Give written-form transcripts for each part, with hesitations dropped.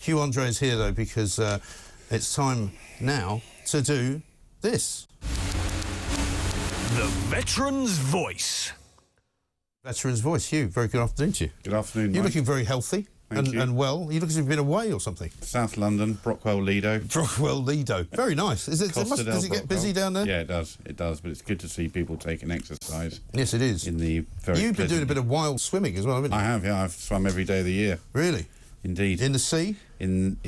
Hugh Andree is here, though, because it's time now to do this. The Veteran's Voice. Veteran's Voice. Hugh, very good afternoon to you. Good afternoon, You're Mike. looking very healthy and well. You look as if you've been away or something. South London, Brockwell, Lido. Brockwell, Lido. Very nice. Does it get busy down there? Yeah, it does. It does, but it's good to see people taking exercise. Yes, it is. In the very You've been doing a bit of wild swimming as well, haven't you? I have, yeah. I've swum every day of the year. Really? Indeed. In the sea? In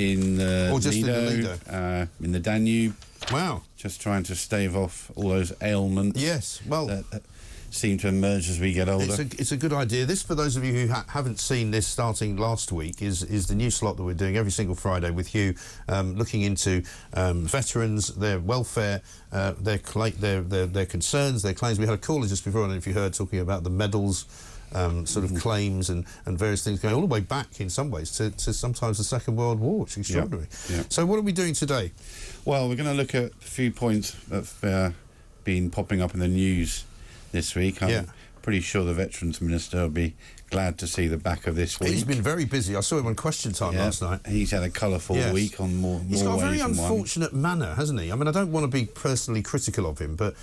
or just Lido, in the Lido? In the Danube. Wow. Just trying to stave off all those ailments. Yes, well... that seem to emerge as we get older. It's a good idea. This, for those of you who haven't seen this starting last week, is the new slot that we're doing every single Friday with Hugh, looking into veterans, their welfare, their concerns, their claims. We had a caller just before, I don't know if you heard, talking about the medals, sort of claims and various things going all the way back in some ways to sometimes the Second World War, which is extraordinary. Yep. So what are we doing today? Well, we're going to look at a few points that have been popping up in the news this week. I'm pretty sure the Veterans Minister will be glad to see the back of this week. He's been very busy. I saw him on Question Time last night. He's had a colourful week on more ways than one. He's got a very unfortunate manner, hasn't he? I mean, I don't want to be personally critical of him, but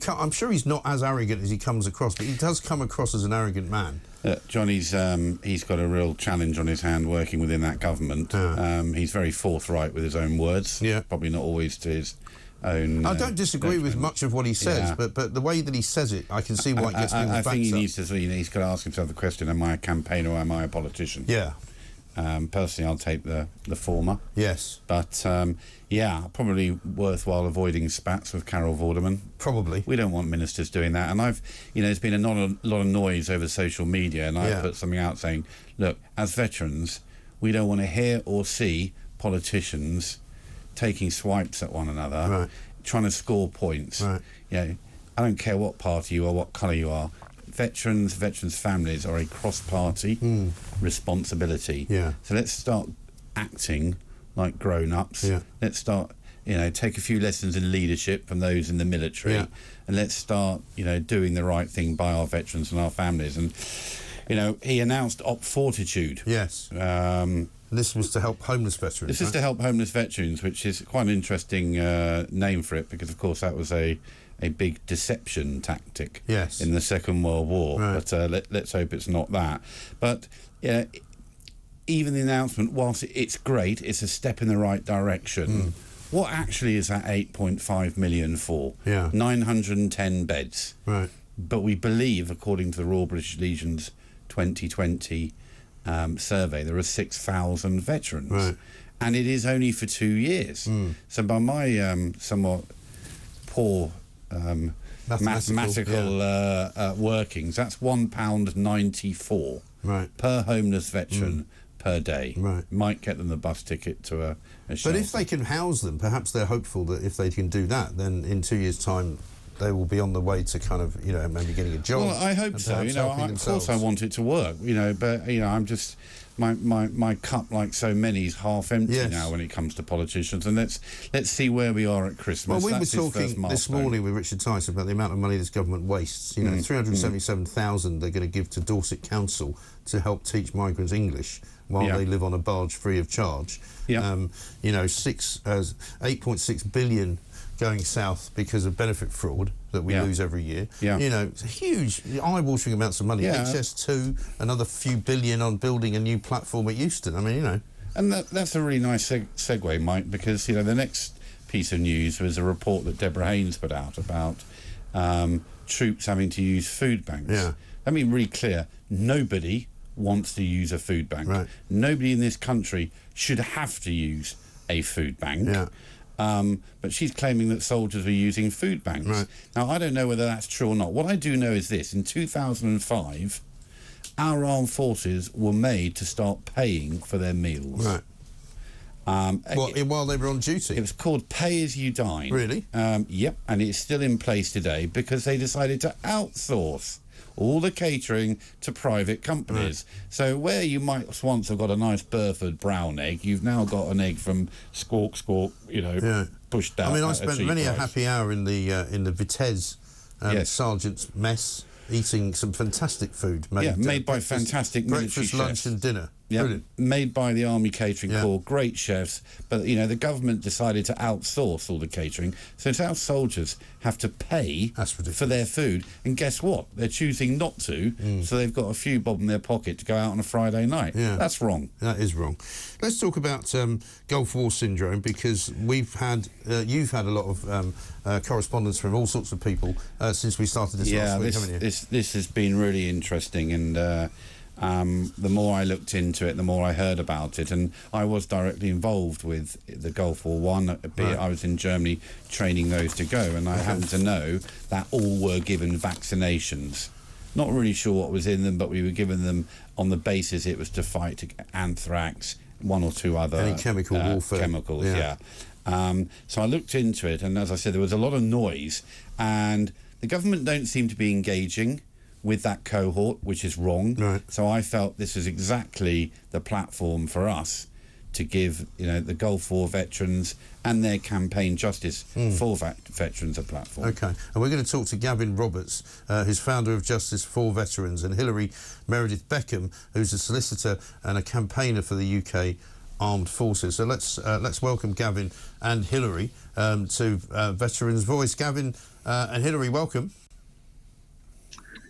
I'm sure he's not as arrogant as he comes across, but he does come across as an arrogant man. Johnny's he's got a real challenge on his hand working within that government. He's very forthright with his own words. Yeah. Probably not always to his own, I don't disagree with much of what he says, but the way that he says it, I can see why it gets people backed up. I think he needs to, he's got to ask himself the question, am I a campaigner or am I a politician? Yeah. Personally, I'll take the former. Yes. But, yeah, probably worthwhile avoiding spats with Carol Vorderman. Probably. We don't want ministers doing that. And there's been a lot of noise over social media, and I've put something out saying, look, as veterans, we don't want to hear or see politicians taking swipes at one another, trying to score points. I don't care what party you are, what colour you are. Veterans families are a cross-party responsibility. So let's start acting like grown-ups. Let's start, take a few lessons in leadership from those in the military, and let's start, doing the right thing by our veterans and our families. And, he announced Op Fortitude. Yes. This was to help homeless veterans. This is to help homeless veterans, which is quite an interesting name for it, because, of course, that was a big deception tactic in the Second World War. But let's hope it's not that. But even the announcement, whilst it's great, it's a step in the right direction. What actually is that 8.5 million for? 910 beds. But we believe, according to the Royal British Legion's 2020 survey, there are 6,000 veterans, and it is only for 2 years. So by my somewhat poor mathematical workings, that's £1.94 per homeless veteran per day. Might get them the bus ticket to a shelter. But if they can house them, perhaps they're hopeful that if they can do that, then in 2 years' time they will be on the way to kind of, maybe getting a job. Well, I hope so. Of course I want it to work, but, I'm just... My cup, like so many, is half empty now when it comes to politicians. And let's see where we are at Christmas. Well, we were talking this morning with Richard Tice about the amount of money this government wastes. 377,000 they're going to give to Dorset Council to help teach migrants English while they live on a barge free of charge. 8.6 billion going south because of benefit fraud that we lose every year. It's huge, eye-watering amounts of money. HS2, another few billion on building a new platform at Euston. I mean, And that's a really nice segue, Mike, because, the next piece of news was a report that Deborah Haynes put out about troops having to use food banks. Let me be really clear, nobody wants to use a food bank. Nobody in this country should have to use a food bank. But she's claiming that soldiers were using food banks. Now, I don't know whether that's true or not. What I do know is this. In 2005, our armed forces were made to start paying for their meals. While they were on duty? It was called Pay As You Dine. Really? Yep, and it's still in place today because they decided to outsource all the catering to private companies. So where you might once have got a nice Burford brown egg, you've now got an egg from Squawk, pushed down. I mean, I spent many a happy hour in the Vitesse Sergeant's mess, eating some fantastic food. Made by fantastic military breakfast, chefs. lunch and dinner. Yeah, made by the Army Catering Corps, great chefs, but you know the government decided to outsource all the catering, so it's our soldiers have to pay for their food, and guess what? They're choosing not to, so they've got a few bob in their pocket to go out on a Friday night. Yeah. That's wrong. That is wrong. Let's talk about Gulf War syndrome, because we've had you've had a lot of correspondence from all sorts of people since we started this last week, haven't you? This has been really interesting, and the more I looked into it, the more I heard about it, and I was directly involved with the Gulf War One. I was in Germany training those to go, and I happen to know that all were given vaccinations. Not really sure what was in them, but we were given them on the basis it was to fight anthrax, one or two other any chemical warfare chemicals. So I looked into it, and as I said, there was a lot of noise, and the government don't seem to be engaging with that cohort, which is wrong. Right. So I felt this was exactly the platform for us to give, you know, the Gulf War veterans and their campaign Justice4Veterans a platform. Okay, and we're going to talk to Gavin Roberts, who's founder of Justice4Veterans, and Meredith-Beckham, who's a solicitor and a campaigner for the UK Armed Forces. So let's welcome Gavin and Hilary to Veterans Voice. Gavin and Hilary, welcome.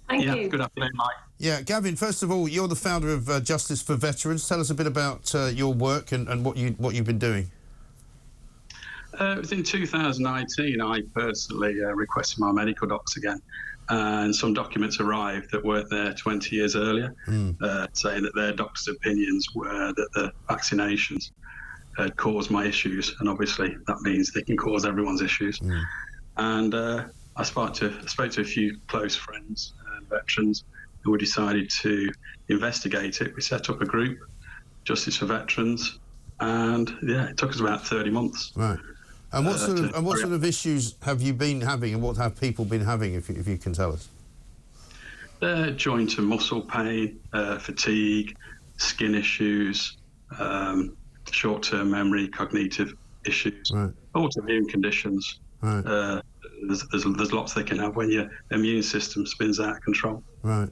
Thank you. Good afternoon, Mike. Yeah, Gavin, first of all, you're the founder of Justice4Veterans. Tell us a bit about your work and what you've been doing. It was in 2019 I personally requested my medical docs again, and some documents arrived that weren't there 20 years earlier, saying that their doctors' opinions were that the vaccinations had caused my issues, and obviously that means they can cause everyone's issues. And I spoke to a few close friends and veterans, and we decided to investigate it. We set up a group, Justice4Veterans, and it took us about 30 months. Right. And what sort of issues have you been having, and what have people been having, if you can tell us? Joint and muscle pain, fatigue, skin issues, short-term memory, cognitive issues, autoimmune conditions. Right. There's lots they can have when your immune system spins out of control. Right.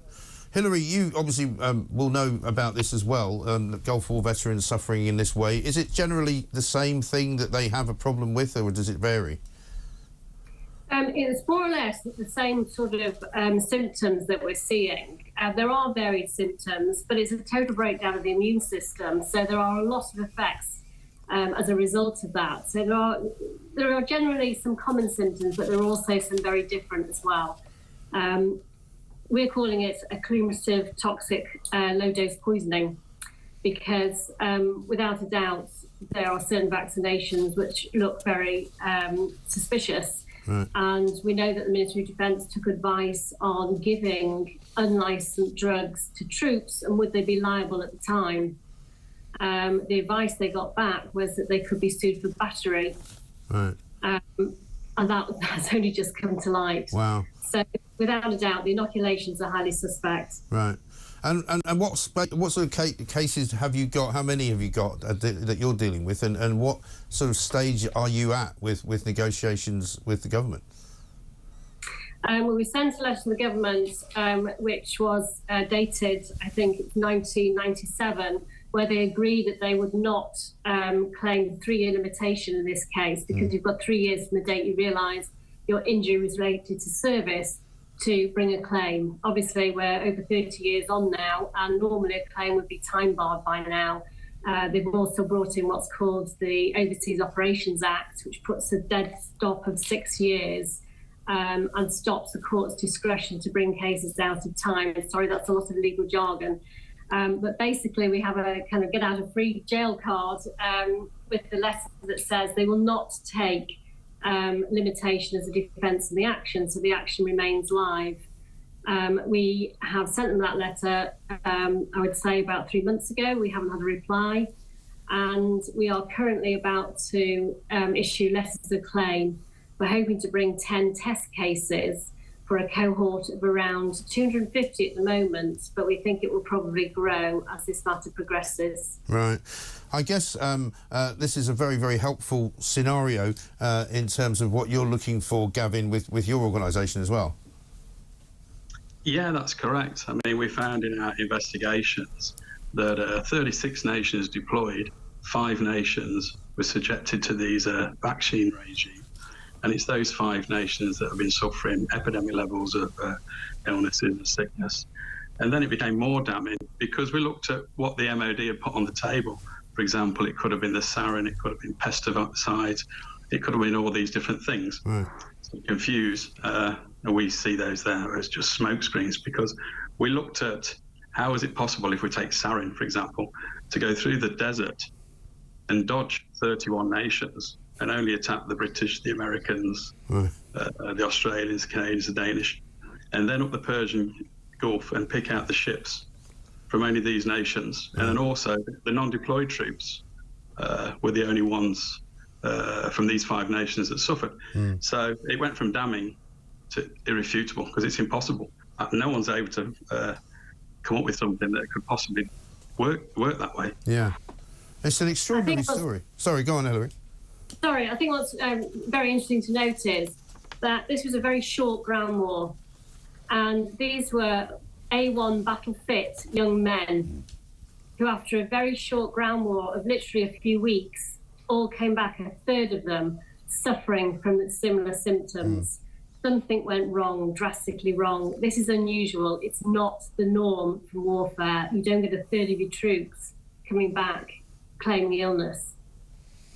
Hilary, you obviously will know about this as well, the Gulf War veterans suffering in this way. Is it generally the same thing that they have a problem with, or does it vary? It's more or less the same sort of symptoms that we're seeing. There are varied symptoms, but it's a total breakdown of the immune system, so there are a lot of effects as a result of that. So there are generally some common symptoms, but there are also some very different as well. We're calling it a cumulative toxic low-dose poisoning because, without a doubt, there are certain vaccinations which look very suspicious. Right. And we know that the Ministry of Defence took advice on giving unlicensed drugs to troops, and would they be liable at the time? The advice they got back was that they could be sued for battery. Right. And that's only just come to light. Wow. So, without a doubt, the inoculations are highly suspect. Right. And what sort of cases have you got? How many have you got that you're dealing with? And what sort of stage are you at with negotiations with the government? Well, we sent a letter to the government, which was dated, I think, 1997, where they agreed that they would not claim the 3-year limitation in this case, because you've got 3 years from the date you realise your injury was related to service to bring a claim. Obviously, we're over 30 years on now, and normally a claim would be time barred by now. They've also brought in what's called the Overseas Operations Act, which puts a dead stop of 6 years and stops the court's discretion to bring cases out of time. Sorry, that's a lot of legal jargon. But basically, we have a kind of get out of free jail card with the letter that says they will not take limitation as a defence in the action, so the action remains live. We have sent them that letter, I would say about 3 months ago. We haven't had a reply, and we are currently about to issue letters of claim. We're hoping to bring 10 test cases for a cohort of around 250 at the moment, but we think it will probably grow as this matter progresses. Right. I guess this is a very, very helpful scenario in terms of what you're looking for, Gavin, with your organisation as well. Yeah, that's correct. I mean, we found in our investigations that 36 nations deployed, 5 nations were subjected to these vaccine regime. And it's those 5 nations that have been suffering epidemic levels of illnesses and sickness. And then it became more damning because we looked at what the MOD had put on the table. For example, it could have been the sarin, it could have been pesticides, it could have been all these different things. Right. So confused, and we see those there as just smoke screens, because we looked at how is it possible, if we take sarin, for example, to go through the desert and dodge 31 nations and only attack the British, the Americans, the Australians, Canadians, the Danish, and then up the Persian Gulf and pick out the ships from only these nations. And then also the non-deployed troops were the only ones from these 5 nations that suffered. So it went from damning to irrefutable, because it's impossible. No one's able to come up with something that could possibly work that way. Yeah. It's an extraordinary story. Sorry, go on, Hilary. Sorry, I think what's very interesting to note is that this was a very short ground war, and these were A1 battle-fit young men who, after a very short ground war of literally a few weeks, all came back, a third of them, suffering from similar symptoms. Something went wrong, drastically wrong. This is unusual. It's not the norm for warfare. You don't get a third of your troops coming back claiming illness.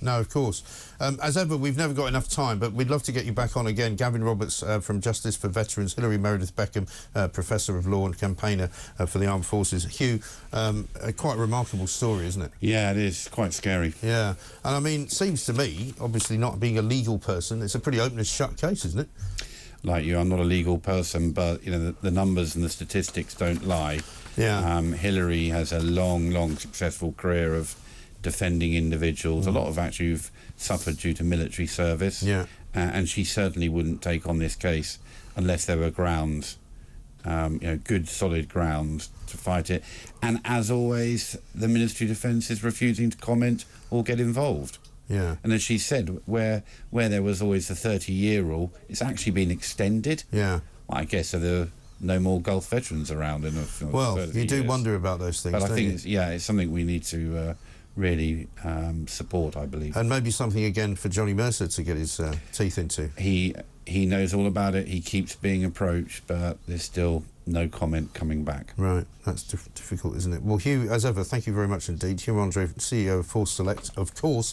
No, of course. As ever, we've never got enough time, but we'd love to get you back on again. Gavin Roberts from Justice4Veterans, Hilary Meredith-Beckham, Professor of Law and campaigner for the Armed Forces. Hugh, a quite remarkable story, isn't it? Yeah, it is. Quite scary. Yeah. And I mean, it seems to me, obviously not being a legal person, it's a pretty open and shut case, isn't it? Like you, I'm not a legal person, but, you know, the numbers and the statistics don't lie. Yeah. Hilary has a long, successful career of defending individuals, a lot of actually who've suffered due to military service, and she certainly wouldn't take on this case unless there were grounds, good solid grounds to fight it. And as always, the Ministry of Defence is refusing to comment or get involved. Yeah. And as she said, where there was always the 30-year rule, it's actually been extended. Yeah. I guess so there are no more Gulf veterans around in well, you do wonder about those things, but I think you? it's something we need to really support, I believe. And maybe something again for Johnny Mercer to get his teeth into. He knows all about it. He keeps being approached, but there's still no comment coming back. Right, that's difficult, isn't it? Well, Hugh, as ever, thank you very much indeed. Hugh Andree, CEO of Force Select, of course.